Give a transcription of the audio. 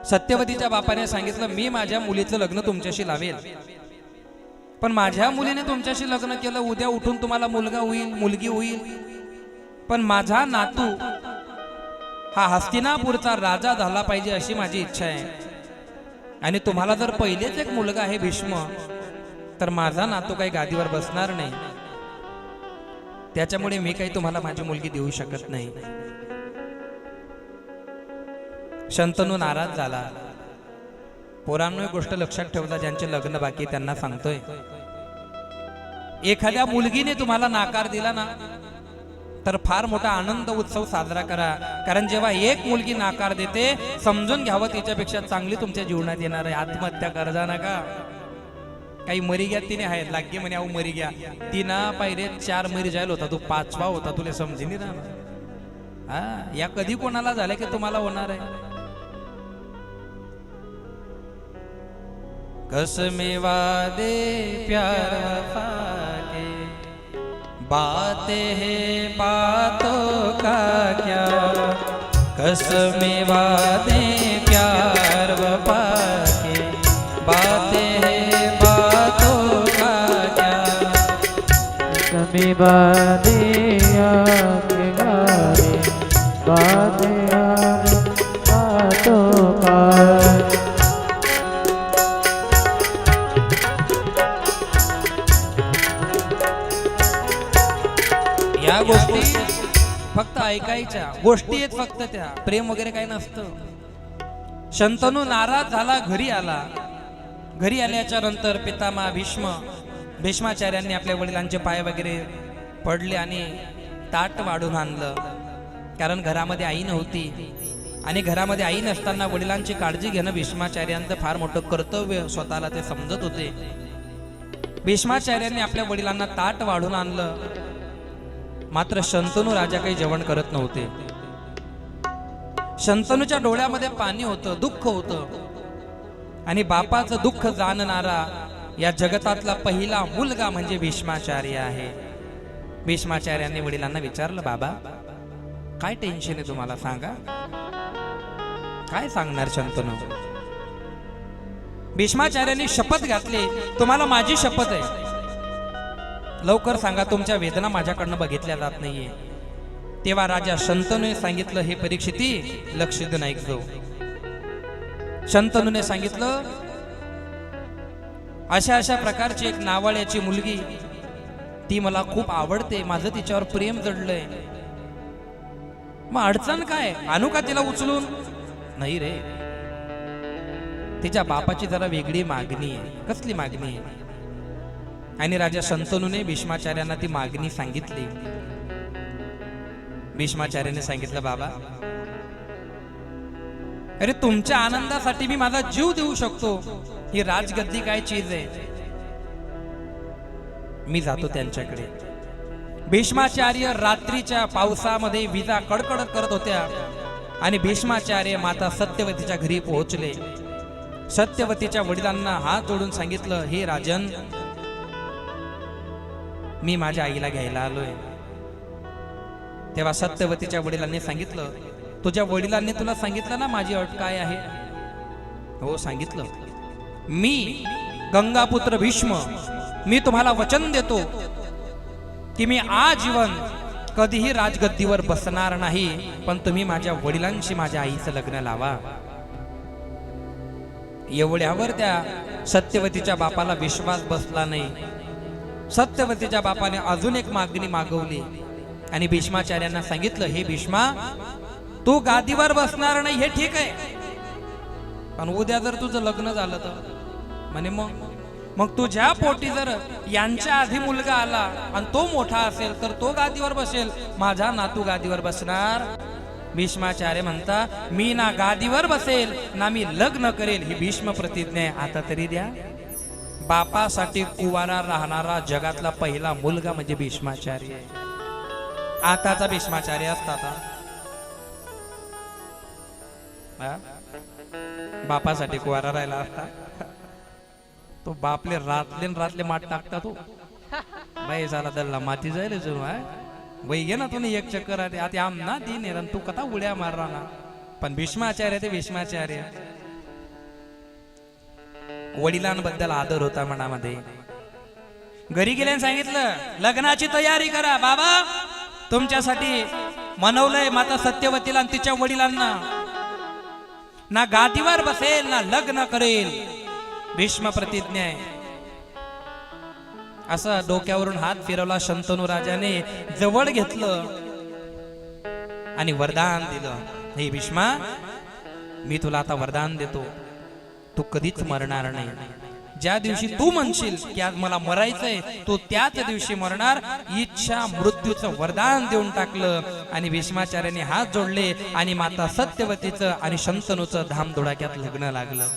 सत्यवतीच्या बापाने सांगितलं मी माझ्या मुलीचं लग्न तुमच्याशी लावेल, पण माझ्या मुलीने तुमच्याशी लग्न केलं, उद्या उठून तुम्हाला मुलगा होईल मुलगी होईल, पण माझा नातू हा हस्तिनापूरचा राजा झाला पाहिजे अशी माझी इच्छा आहे. आणि तुम्हाला जर पहिलेच एक मुलगा आहे भीष्म, तर माझा नातू काही गादीवर बसणार नाही, त्याच्यामुळे मी काही तुम्हाला माझी मुलगी देऊ शकत नाही. शंतनू नाराज झाला. पोरांनो एक गोष्ट लक्षात ठेवता, ज्यांचे लग्न बाकी त्यांना सांगतोय, एखाद्या मुलगीने तुम्हाला नाकार दिला ना तर फार मोठा आनंद उत्सव साजरा करा, कारण जेव्हा एक मुलगी नाकार देते समजून घ्यावं तिच्यापेक्षा चांगली तुमच्या जीवनात येणार आहे. आत्महत्या करजा नका. काही मरी घ्या तिने आहेत लागे म्हणे अहो मरी घ्या, तिना पायरे 4 मरी जायला होता, तू 5वा होता, तुला समजी नाही राहणार. हा या कधी कोणाला झालं की तुम्हाला होणार आहे. कसमे वादे प्यार वफा के, बातें हैं बातों का क्या, कसमे वादे प्यार वफा के, बातें हैं बातों का क्या, कसमे वादे प्यार बातें बातों का. या गोष्टी फक्त ऐकायच्या गोष्टी आहेत, फक्त त्या प्रेम वगैरे काही नसतं. शंतनू नाराज झाला, घरी आला. घरी आल्याच्या नंतर पितामह भीष्माचार्यांनी आपल्या वडिलांचे पाय वगैरे पडले आणि ताट वाढून आणलं, कारण घरामध्ये आई नव्हती. आणि घरामध्ये आई नसताना वडिलांची काळजी घेणं भीष्माचार्यांचं फार मोठं कर्तव्य स्वतःला ते समजत होते. भीष्माचार्यांनी आपल्या वडिलांना ताट वाढून आणलं, मात्र शंतनू राजा काही जेवण करत नव्हते. शंतनूच्या डोळ्यामध्ये पाणी होतं, दुःख होतं. आणि बापाचं दुःख जाणणारा या जगतातला पहिला मुलगा म्हणजे भीष्माचार्य आहे. भीष्माचार्यांनी वडिलांना विचारलं, बाबा काय टेन्शन आहे तुम्हाला, सांगा. काय सांगणार शंतनू. भीष्माचार्यांनी शपथ घातली, तुम्हाला माझी शपथ आहे, लवकर सांगा तुमच्या वेदना माझ्याकडनं बघितल्या जात नाहीये. तेव्हा राजा शंतनूने सांगितलं, हे परीक्षिती लक्ष देऊन ऐकतो. शंतनूने सांगितलं, अशा अशा प्रकारची एक नावाळ्याची मुलगी, ती मला खूप आवडते, माझं तिच्यावर प्रेम जडलंय, मग अडचण काय, आणू का तिला उचलून. नाही रे, तिच्या बापाची जरा वेगळी मागणी आहे. कसली मागणी आहे. आणि राजा शंतनूने भीष्माचार्यांना ती मागणी सांगितली. भीष्माचार्याने सांगितलं, बाबा अरे तुमच्या आनंदासाठी मी माझा जीव देऊ शकतो, ही राजगद्दी काय चीज आहे. मी जातो त्यांच्याकडे. भीष्माचार्य रात्रीच्या पावसामध्ये विजा कडकडत करत होत्या आणि भीष्माचार्य माता सत्यवतीच्या घरी पोहोचले. सत्यवतीच्या वडिलांना हात जोडून सांगितलं, हे राजन, मी माझ्या आईला घ्यायला आलोय. तेव्हा सत्यवतीच्या वडिलांनी सांगितलं, तुझ्या वडिलांनी तुला सांगितलं ना माझी अट काय आहे. हो सांगितलं. मी गंगापुत्र भीष्म, मी तुम्हाला वचन देतो की मी आजीवन कधीही राजगद्दीवर बसणार नाही, पण तुम्ही माझ्या वडिलांशी माझ्या आईचं लग्न लावा. एवढ्यावर त्या सत्यवतीच्या बापाला विश्वास बसला नाही. सत्यवतीच्या बापाने अजून एक मागणी मागवली आणि भीष्माचार्यांना सांगितलं, हे भीष्मा, तू गादीवर बसणार नाही हे ठीक आहे, पण उद्या जर तुझं लग्न झालं तर म्हणे मग तुझ्या पोटी जर यांच्या आधी मुलगा आला आणि तो मोठा असेल तर तो गादीवर बसेल, माझा नातू गादीवर बसणार. भीष्माचार्य म्हणता, मी ना गादीवर बसेल ना मी लग्न करेल, ही भीष्म प्रतिज्ञा आहे. आता तरी द्या. बापासाठी कुवारा राहणारा जगातला पहिला मुलगा म्हणजे भीष्माचार्य. आताचा भीष्माचार्य असता बापासाठी कुवारा राहिला असता, तो बापले रातले माठ टाकता. तो बाई झाला दल्ला माती जाईल जणू. वही घे ना तुम्ही एक चक्कर आता आम ना दिन तू कथा उड्या मारला ना. पण भीष्माचार्य ते भीष्माचार्य वडिलांबद्दल आदर होता मनामध्ये. घरी गेल्याने सांगितलं लग्नाची तयारी करा. बाबा तुमच्यासाठी मनवलंय माता सत्यवतीला आणि तिच्या वडिलांना. ना गादीवर बसेल ना लग्न करेल, भीष्म प्रतिज्ञा आहे. असं डोक्यावरून हात फिरवला शंतनू राजाने, जवळ घेतलं आणि वरदान दिलं. हे भीष्मा, मी तुला आता वरदान देतो, तू कधीच मरणार नाही. ज्या दिवशी तू म्हणशील की आज मला मरायचंय, तू त्याच दिवशी मरणार. इच्छा मृत्यूचं वरदान देऊन टाकलं आणि भीष्माचार्यांनी हात जोडले आणि माता सत्यवतीचं आणि शंतनूचं धामधुडाक्यात लग्न लागलं.